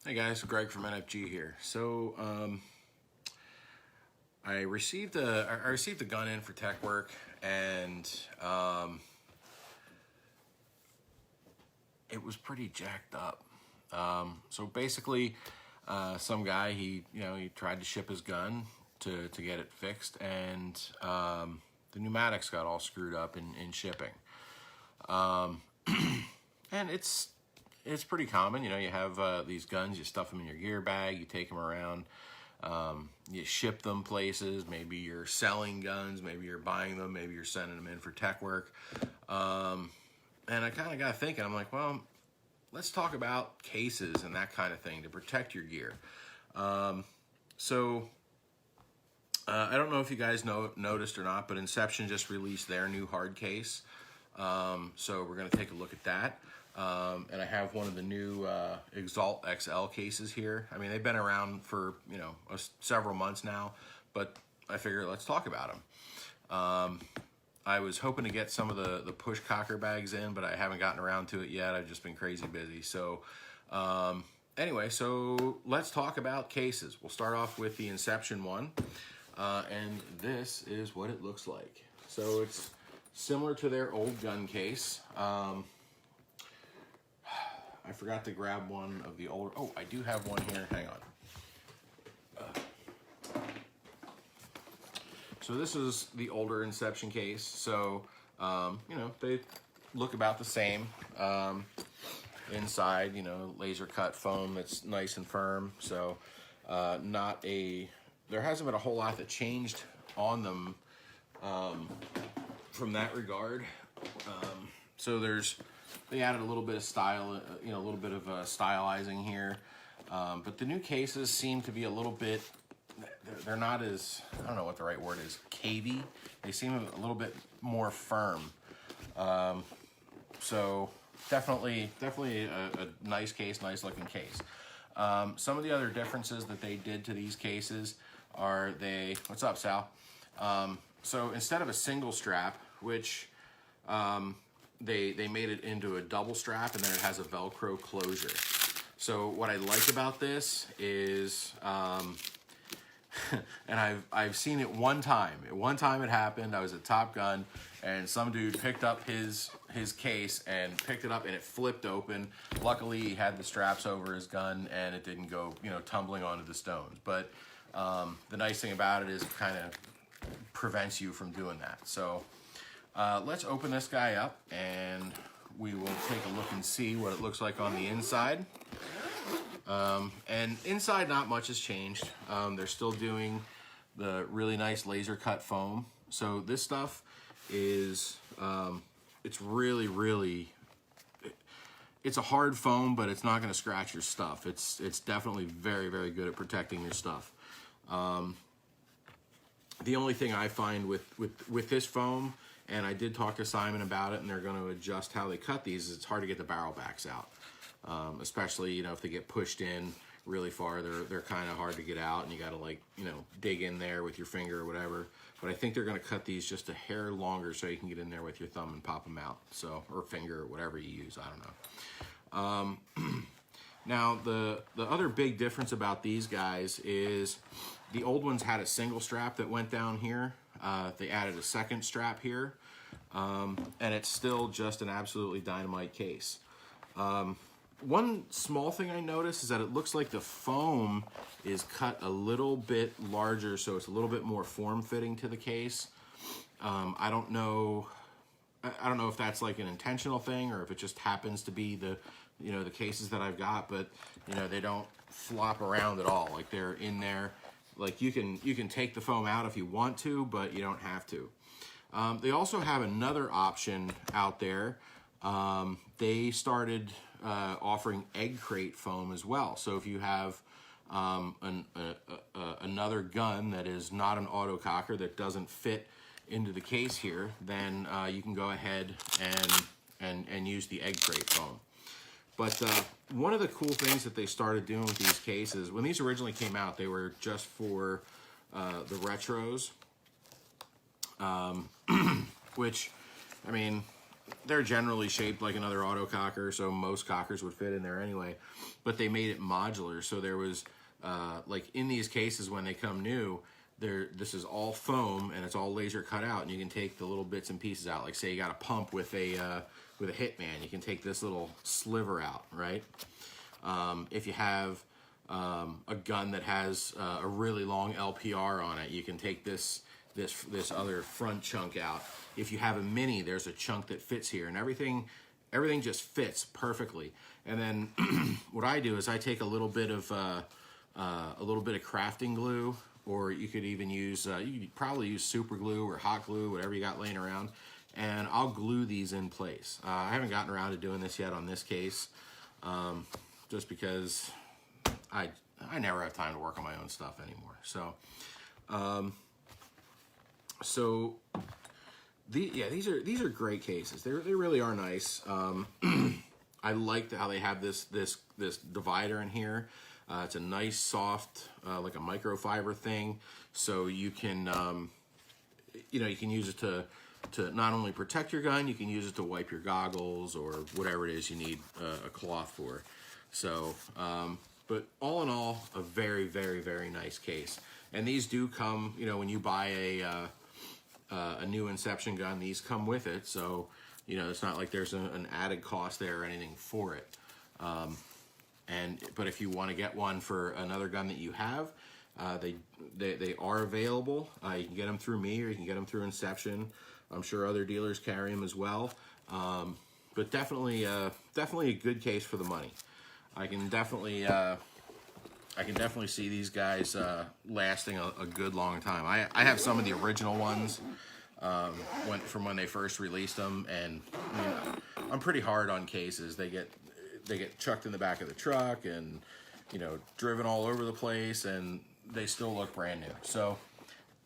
Hey guys, Greg from NFG here. So I received a gun in for tech work, and it was pretty jacked up. So basically, some guy he tried to ship his gun to get it fixed, and the pneumatics got all screwed up in shipping. And it's pretty common. You have these guns, you stuff them in your gear bag, you take them around, you ship them places. Maybe you're selling guns, maybe you're buying them, maybe you're sending them in for tech work. And I kind of got thinking, I'm like, well, let's talk about cases and that kind of thing to protect your gear. So I don't know if you guys noticed or not, but Inception just released their new hard case. So we're going to take a look at that. And I have one of the new Exalt XL cases here. I mean, they've been around for, several months now, but I figure let's talk about them. I was hoping to get some of the push cocker bags in, but I haven't gotten around to it yet. I've just been crazy busy. So anyway, so let's talk about cases. We'll start off with the Inception one. And this is what it looks like. So it's similar to their old gun case. I forgot to grab one of the older. Oh, I do have one here. Hang on. So this is the older Inception case. So, they look about the same. Inside, laser cut foam that's nice and firm. So, there hasn't been a whole lot that changed on them from that regard. So they added a little bit of style, a little bit of stylizing here. But the new cases seem to be a little bit, they're not as, I don't know what the right word is, cavey. They seem a little bit more firm. So definitely a nice case, nice looking case. Some of the other differences that they did to these cases are what's up, Sal? So instead of a single strap, which they made it into a double strap, and then it has a Velcro closure. So what I like about this is, and I've seen it one time. One time it happened. I was at Top Gun, and some dude picked up his case and picked it up, and it flipped open. Luckily, he had the straps over his gun, and it didn't go tumbling onto the stones. But the nice thing about it is it kind of prevents you from doing that. So let's open this guy up, and we will take a look and see what it looks like on the inside. And inside, not much has changed. They're still doing the really nice laser cut foam. So this stuff is, it's really, it's a hard foam, but it's not going to scratch your stuff. It's definitely very good at protecting your stuff. The only thing I find with this foam, and I did talk to Simon about it, and they're going to adjust how they cut these, is it's hard to get the barrel backs out. Especially, if they get pushed in really far, they're kind of hard to get out, and you got to dig in there with your finger or whatever. But I think they're going to cut these just a hair longer so you can get in there with your thumb and pop them out. So, or finger, or whatever you use, I don't know. Now, the other big difference about these guys is the old ones had a single strap that went down here. They added a second strap here, and it's still just an absolutely dynamite case. One small thing I noticed is that it looks like the foam is cut a little bit larger, so it's a little bit more form-fitting to the case. I don't know if that's like an intentional thing or if it just happens to be the cases that I've got, but they don't flop around at all. Like they're in there. Like you can take the foam out if you want to, but you don't have to. They also have another option out there. They started offering egg crate foam as well. So if you have another gun that is not an autococker that doesn't fit into the case here, then you can go ahead and use the egg crate foam. But one of the cool things that they started doing with these cases, when these originally came out, they were just for the retros, which, I mean, they're generally shaped like another autococker, so most cockers would fit in there anyway. But they made it modular, so there was like in these cases when they come new, this is all foam and it's all laser cut out, and you can take the little bits and pieces out. Like say you got a pump with a Hitman, you can take this little sliver out, right? If you have a gun that has a really long LPR on it, you can take this other front chunk out. If you have a Mini, there's a chunk that fits here, and everything just fits perfectly. And then what I do is I take a little bit of crafting glue, or you could even use you could probably use super glue or hot glue, whatever you got laying around, and I'll glue these in place. I haven't gotten around to doing this yet on this case, just because I never have time to work on my own stuff anymore. So these are great cases. They really are nice. I like how they have this divider in here. It's a nice soft like a microfiber thing, so you can you can use it to not only protect your gun, you can use it to wipe your goggles or whatever it is you need a cloth for. So but all in all, a very, very, very nice case. And these do come, when you buy a new Inception gun, these come with it. So, it's not like there's an added cost there or anything for it. But if you want to get one for another gun that you have, they are available. You can get them through me, or you can get them through Inception. I'm sure other dealers carry them as well. But definitely a good case for the money. I can definitely see these guys lasting a good long time. I have some of the original ones from when they first released them, and I'm pretty hard on cases. They get chucked in the back of the truck and driven all over the place, and they still look brand new. So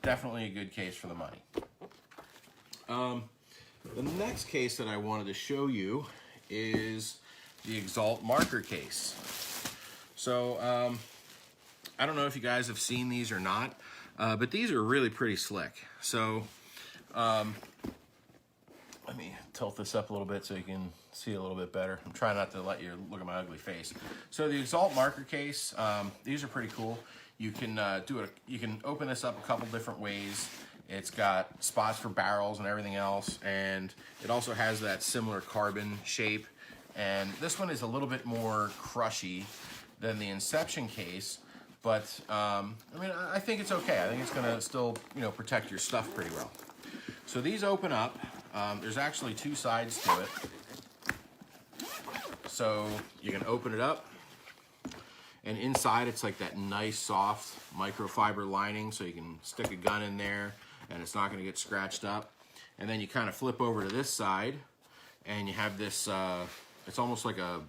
definitely a good case for the money. The next case that I wanted to show you is the Exalt marker case. So I don't know if you guys have seen these or not, but these are really pretty slick. So let me tilt this up a little bit so you can see a little bit better. I'm trying not to let you look at my ugly face. So the Exalt marker case, these are pretty cool. You can you can open this up a couple different ways. It's got spots for barrels and everything else, and it also has that similar carbon shape. And this one is a little bit more crushy than the Inception case, but I think it's okay. I think it's gonna still protect your stuff pretty well. So these open up. There's actually two sides to it. So you can open it up, and inside it's like that nice soft microfiber lining, so you can stick a gun in there and it's not going to get scratched up. And then you kind of flip over to this side, and you have this. It's almost like a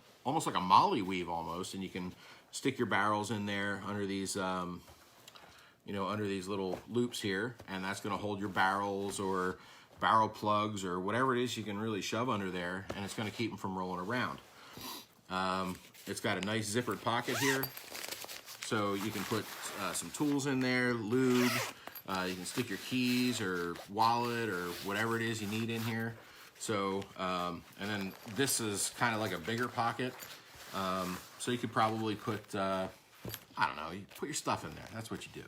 molly weave almost, and you can stick your barrels in there under these under these little loops here, and that's going to hold your barrels or barrel plugs or whatever it is you can really shove under there, and it's going to keep them from rolling around. It's got a nice zippered pocket here, so you can put some tools in there, lube. You can stick your keys or wallet or whatever it is you need in here. So, and then this is kind of like a bigger pocket. So you could probably put, I don't know, you put your stuff in there. That's what you do.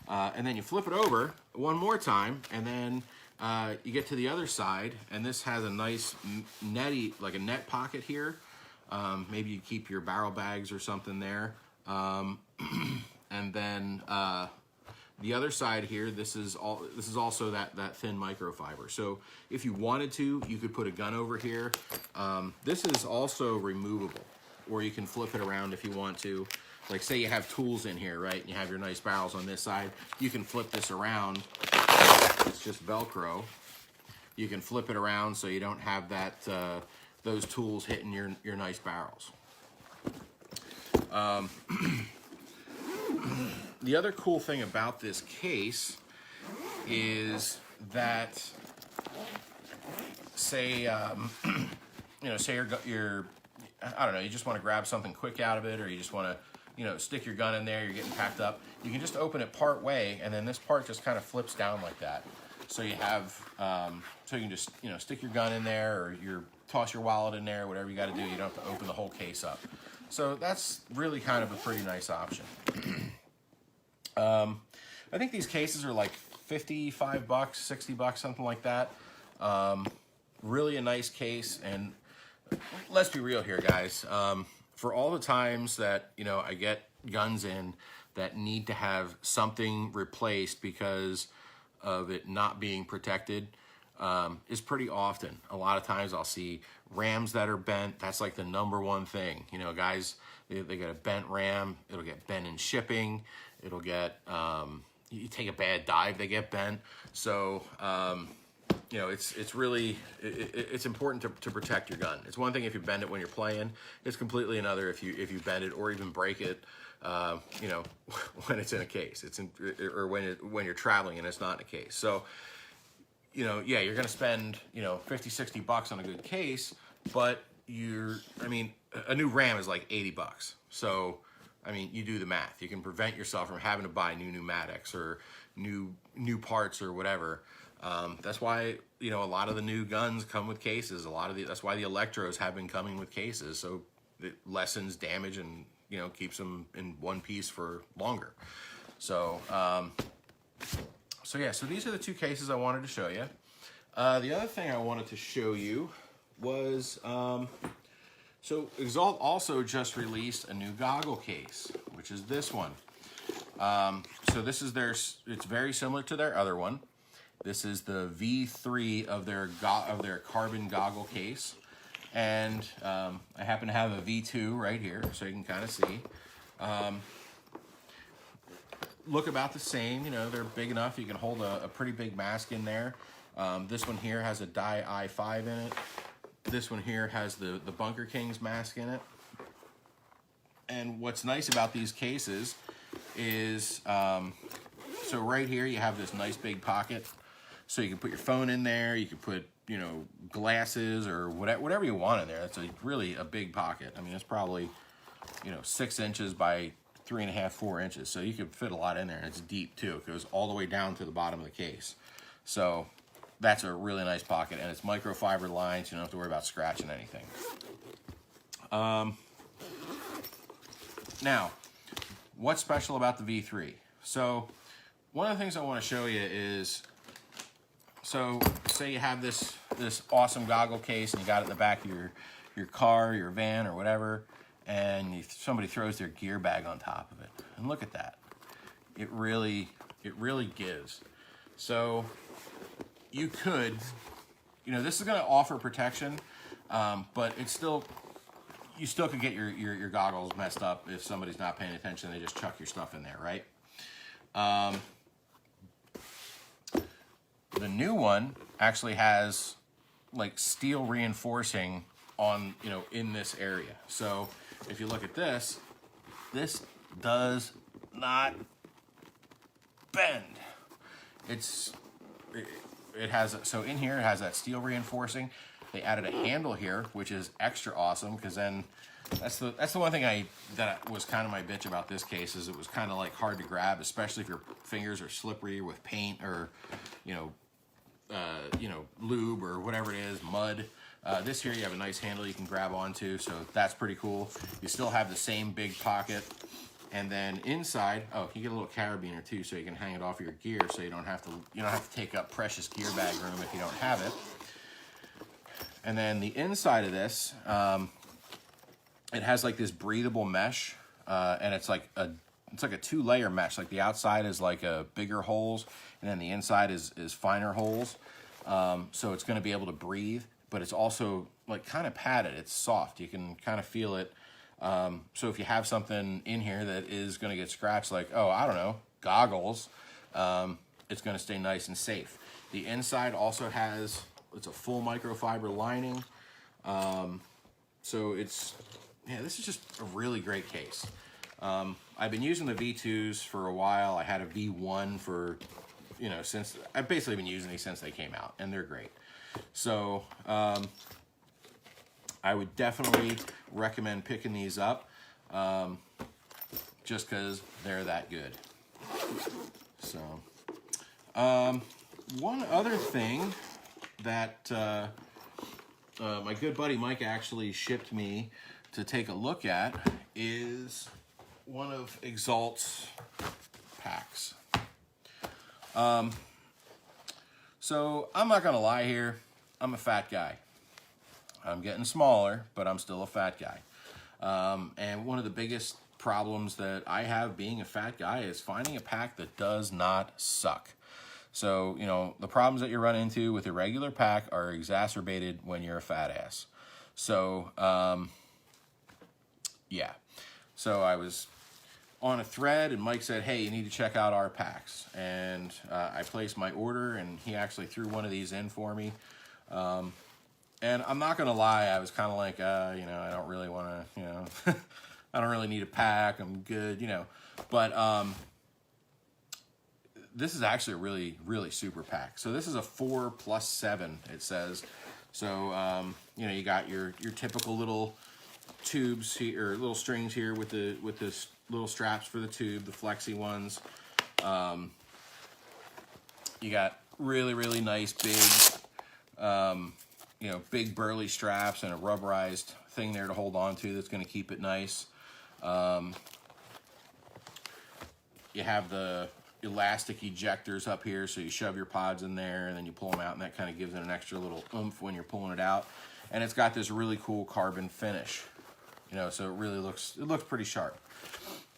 And then you flip it over one more time, and then you get to the other side, and this has a nice like a net pocket here. Maybe you keep your barrel bags or something there. And then the other side here, this is also that thin microfiber. So if you wanted to, you could put a gun over here. This is also removable, or you can flip it around if you want to. Like say you have tools in here, right? And you have your nice barrels on this side. You can flip this around. It's just Velcro. You can flip it around so you don't have that those tools hitting your nice barrels. The other cool thing about this case is that, say, say you're I don't know, you just want to grab something quick out of it, or you just want to, stick your gun in there, you're getting packed up. You can just open it part way, and then this part just kind of flips down like that. So you have, so you can just, you know, stick your gun in there, or toss your wallet in there, whatever you got to do. You don't have to open the whole case up. So that's really kind of a pretty nice option. I think these cases are like $55, $60, something like that. Really a nice case. And let's be real here, guys. For all the times that, you know, I get guns in that need to have something replaced because of it not being protected, is pretty often. A lot of times I'll see rams that are bent. That's like the #1 thing. You know, guys, they get a bent ram. It'll get bent in shipping. It'll get, you take a bad dive, they get bent. So, you know, it's really, it's important to protect your gun. It's one thing if you bend it when you're playing. It's completely another if you bend it or even break it, you know, when it's in a case. Or when you're traveling and it's not in a case. So, you know, yeah, you're going to spend, you know, $50, $60 on a good case, but I mean, a new RAM is like $80. So, I mean, you do the math. You can prevent yourself from having to buy new pneumatics or new parts or whatever. That's why, you know, a lot of the new guns come with cases. That's why the Electros have been coming with cases. So it lessens damage and, you know, keeps them in one piece for longer. So, so yeah, so these are the two cases I wanted to show you. The other thing I wanted to show you was, so Exalt also just released a new goggle case, which is this one. So this is it's very similar to their other one. This is the V3 of their carbon goggle case. And I happen to have a V2 right here, so you can kind of see. Look about the same, you know, they're big enough. You can hold a pretty big mask in there. This one here has a Dye i5 in it. This one here has the Bunker Kings mask in it. And what's nice about these cases is, so right here you have this nice big pocket. So you can put your phone in there, you can put, you know, glasses or whatever you want in there. It's really a big pocket. I mean, it's probably, you know, 6 inches by 3.5, 4 inches. So you can fit a lot in there, and it's deep too. It goes all the way down to the bottom of the case. So that's a really nice pocket, and it's microfiber lined, so you don't have to worry about scratching anything. Now, what's special about the V3? So one of the things I want to show you is, so say you have this awesome goggle case and you got it in the back of your car, your van, or whatever, and somebody throws their gear bag on top of it. And look at that. It really gives. So you could, you know, this is going to offer protection, but it's still, you still could get your goggles messed up if somebody's not paying attention. They just chuck your stuff in there, right? The new one actually has like steel reinforcing on, you know, in this area. So if you look at this does not bend. It has, so in here it has that steel reinforcing. They added a handle here, which is extra awesome, because then that's the one thing that was kind of my bitch about this case, is it was kind of like hard to grab, especially if your fingers are slippery with paint or, you know, lube or whatever it is, mud. This here you have a nice handle you can grab onto, so that's pretty cool. You still have the same big pocket. And then inside, oh, you get a little carabiner too, so you can hang it off your gear, so you don't have to take up precious gear bag room if you don't have it. And then the inside of this, it has like this breathable mesh, and it's like a 2-layer mesh. Like the outside is like a bigger holes, and then the inside is finer holes. So it's going to be able to breathe, but it's also like kind of padded. It's soft. You can kind of feel it. So if you have something in here that is going to get scratched, like, oh, I don't know, goggles, it's going to stay nice and safe. The inside also has, it's a full microfiber lining. So this is just a really great case. I've been using the V2s for a while. I had a V1 for, you know, since, I've basically been using these since they came out, and they're great. So, I would definitely recommend picking these up, just because they're that good. So, one other thing that my good buddy Mike actually shipped me to take a look at is one of Exalt's packs. So I'm not gonna lie here, I'm a fat guy. I'm getting smaller, but I'm still a fat guy. And one of the biggest problems that I have being a fat guy is finding a pack that does not suck. So, you know, the problems that you run into with a regular pack are exacerbated when you're a fat ass. So, yeah. So I was on a thread and Mike said, hey, you need to check out our packs. And I placed my order and he actually threw one of these in for me. And I'm not going to lie, I was kind of like, you know, I don't really want to, you know, I don't really need a pack. I'm good, you know. But this is actually a really, really super pack. So this is a 4+7, it says. So, you know, you got your typical little tubes here, or little strings here with the little straps for the tube, the flexi ones. You got really, really nice big, you know, big burly straps and a rubberized thing there to hold on to that's going to keep it nice. You have the elastic ejectors up here, so you shove your pods in there and then you pull them out, and that kind of gives it an extra little oomph when you're pulling it out. And it's got this really cool carbon finish, you know, so it really looks pretty sharp.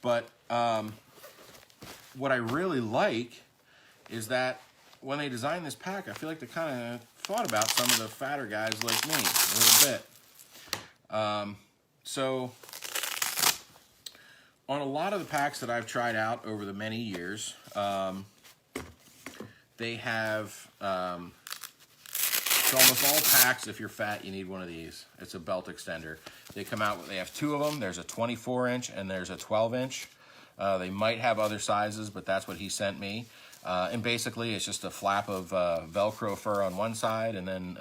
But what I really like is that when they designed this pack, I feel like they kind of thought about some of the fatter guys like me a little bit. So on a lot of the packs that I've tried out over the many years, they have, so almost all packs, if you're fat, you need one of these. It's a belt extender. They come out, they have two of them. There's a 24-inch and there's a 12-inch. They might have other sizes, but that's what he sent me. And basically, it's just a flap of Velcro fur on one side, and then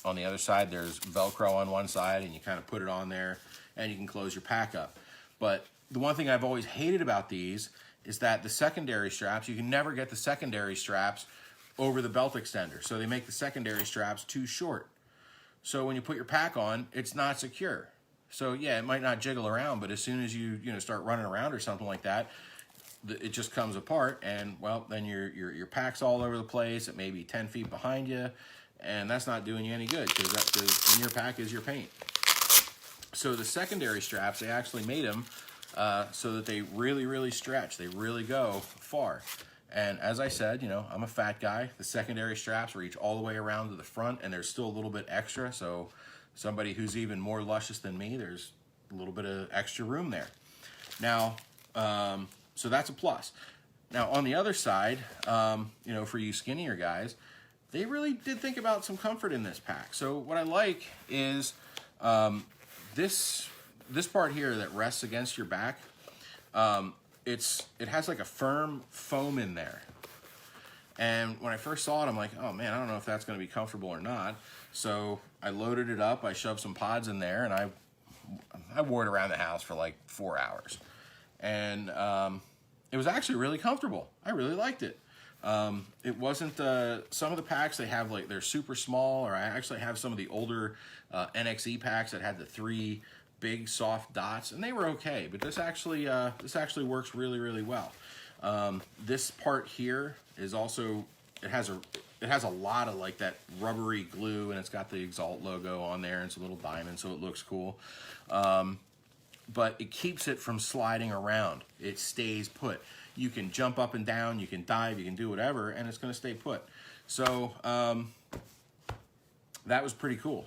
on the other side, there's Velcro on one side, and you kind of put it on there, and you can close your pack up. But the one thing I've always hated about these is that the secondary straps, you can never get the secondary straps over the belt extender. So they make the secondary straps too short. So when you put your pack on, it's not secure. So yeah, it might not jiggle around, but as soon as you start running around or something like that, it just comes apart, and well, then your pack's all over the place. It may be 10 feet behind you, and that's not doing you any good, because in your pack is your paint. So the secondary straps, they actually made them so that they really, really stretch. They really go far. And as I said, you know, I'm a fat guy. The secondary straps reach all the way around to the front, and there's still a little bit extra. So somebody who's even more luscious than me, there's a little bit of extra room there. Now, so that's a plus. Now, on the other side, you know, for you skinnier guys, they really did think about some comfort in this pack. So what I like is this part here that rests against your back. It has like a firm foam in there. And when I first saw it, I'm like, oh man, I don't know if that's going to be comfortable or not. So I loaded it up. I shoved some pods in there, and I wore it around the house for like 4 hours. And it was actually really comfortable. I really liked it. It wasn't, some of the packs they have, like, they're super small, or I actually have some of the older NXE packs that had the 3 big soft dots, and they were okay, but this actually works really, really well. This part here is also, it has a lot of like that rubbery glue, and it's got the Exalt logo on there, and it's a little diamond, so it looks cool. But it keeps it from sliding around. It stays put. You can jump up and down, you can dive, you can do whatever, and it's going to stay put. So that was pretty cool.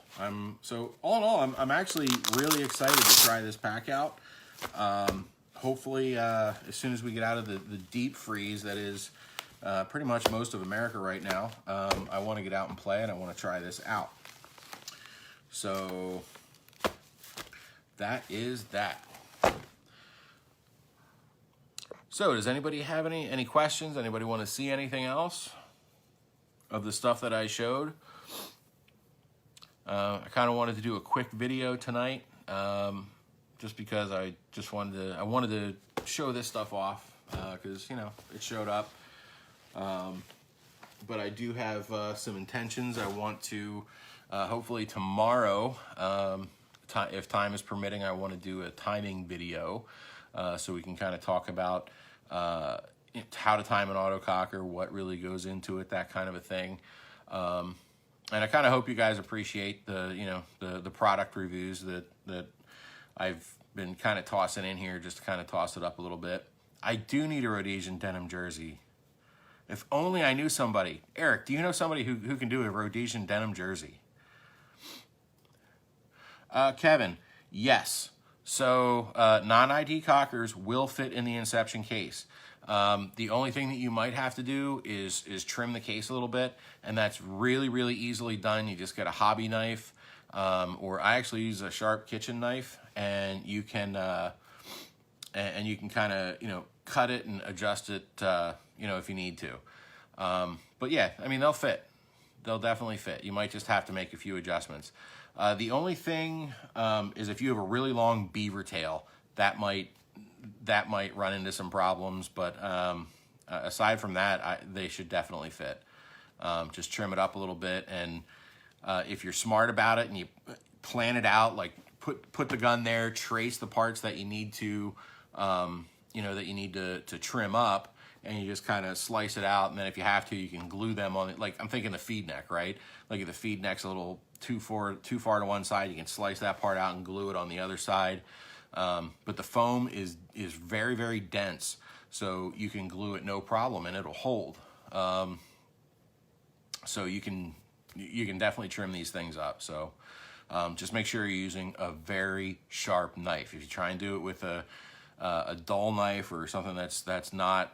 So all in all, I'm actually really excited to try this pack out. Hopefully, as soon as we get out of the deep freeze that is pretty much most of America right now, I want to get out and play, and I want to try this out. So that is that. So does anybody have any questions? Anybody want to see anything else of the stuff that I showed? I kind of wanted to do a quick video tonight, just because I wanted to show this stuff off, because you know it showed up. but I do have some intentions. I want to, hopefully tomorrow, if time is permitting, I want to do a timing video so we can kind of talk about how to time an autococker, what really goes into it, that kind of a thing. And I kind of hope you guys appreciate the product reviews that I've been kind of tossing in here, just to kind of toss it up a little bit. I do need a Rhodesian denim jersey. If only I knew somebody. Eric, do you know somebody who can do a Rhodesian denim jersey? Kevin, yes. So non-ID cockers will fit in the Inception case. The only thing that you might have to do is trim the case a little bit, and that's really, really easily done. You just get a hobby knife, or I actually use a sharp kitchen knife, and you can kind of cut it and adjust it if you need to. But yeah, I mean, they'll fit. They'll definitely fit. You might just have to make a few adjustments. The only thing is if you have a really long beaver tail, that might run into some problems, but aside from that, they should definitely fit. Just trim it up a little bit, and if you're smart about it and you plan it out, like put the gun there, trace the parts that you need to trim up, and you just kind of slice it out, and then if you have to, you can glue them on it. Like I'm thinking the feed neck, right? Like if the feed neck's a little too far to one side, you can slice that part out and glue it on the other side. But the foam is very, very dense, so you can glue it no problem, and it'll hold. So you can definitely trim these things up. So just make sure you're using a very sharp knife. If you try and do it with a dull knife or something that's not,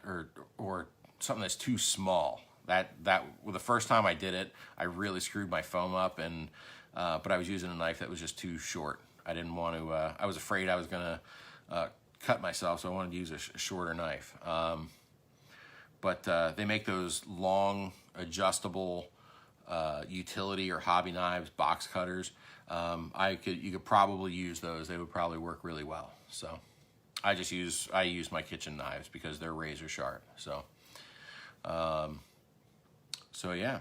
or something that's too small, that the first time I did it, I really screwed my foam up, and but I was using a knife that was just too short. I didn't want to, I was afraid I was gonna cut myself, so I wanted to use a shorter knife. But they make those long adjustable utility or hobby knives, box cutters. You could probably use those. They would probably work really well. So I use my kitchen knives because they're razor sharp. So yeah,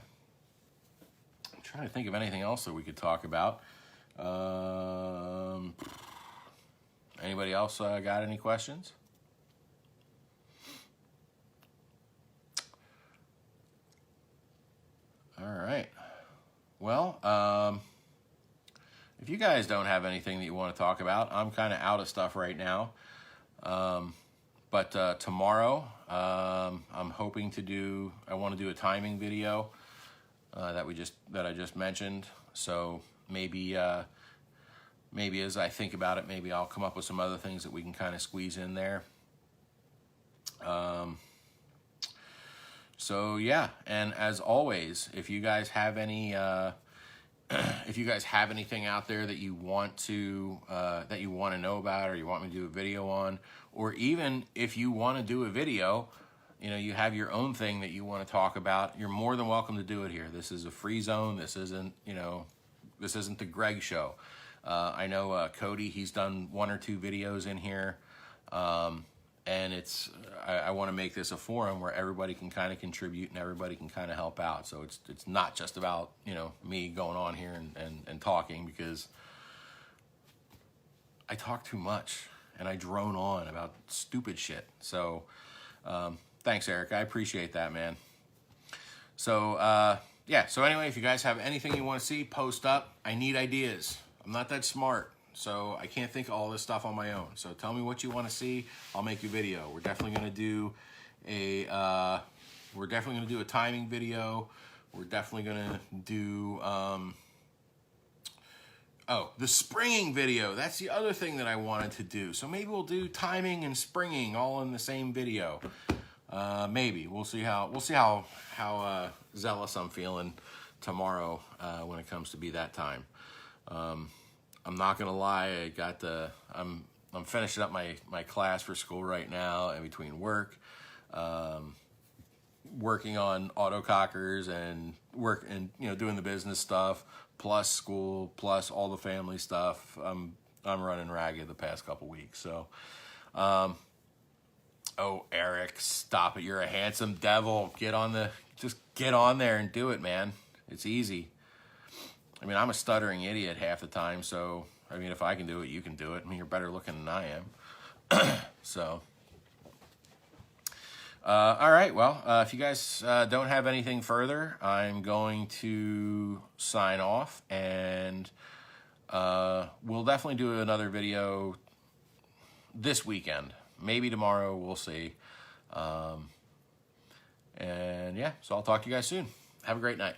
I'm trying to think of anything else that we could talk about. Anybody else got any questions? All right. Well, if you guys don't have anything that you want to talk about, I'm kind of out of stuff right now. But tomorrow, I'm hoping I want to do a timing video that I just mentioned. So maybe as I think about it, maybe I'll come up with some other things that we can kind of squeeze in there. So yeah, and as always, if you guys have any, if you guys have anything out there that you want to know about, or you want me to do a video on, or even if you want to do a video, you have your own thing that you want to talk about, you're more than welcome to do it here. This is a free zone. This isn't the Greg Show. I know Cody, he's done 1 or 2 videos in here. And I want to make this a forum where everybody can kind of contribute and everybody can kind of help out. So it's not just about, me going on here and talking, because I talk too much and I drone on about stupid shit. So thanks, Eric. I appreciate that, man. So yeah. So anyway, if you guys have anything you want to see, post up. I need ideas. I'm not that smart, so I can't think of all this stuff on my own. So tell me what you want to see. I'll make a video. We're definitely going to do a timing video. We're definitely going to do the springing video. That's the other thing that I wanted to do. So maybe we'll do timing and springing all in the same video. Maybe we'll see how zealous I'm feeling tomorrow when it comes to be that time. I'm not gonna lie, I'm finishing up my class for school right now, and between work, working on autocockers and doing the business stuff, plus school, plus all the family stuff, I'm running ragged the past couple weeks. So oh, Eric, stop it. You're a handsome devil. Get on the just get on there and do it, man. It's easy. I mean, I'm a stuttering idiot half the time, so, I mean, if I can do it, you can do it. I mean, you're better looking than I am. So, all right, well, if you guys don't have anything further, I'm going to sign off, and we'll definitely do another video this weekend. Maybe tomorrow, we'll see. And yeah, so I'll talk to you guys soon. Have a great night.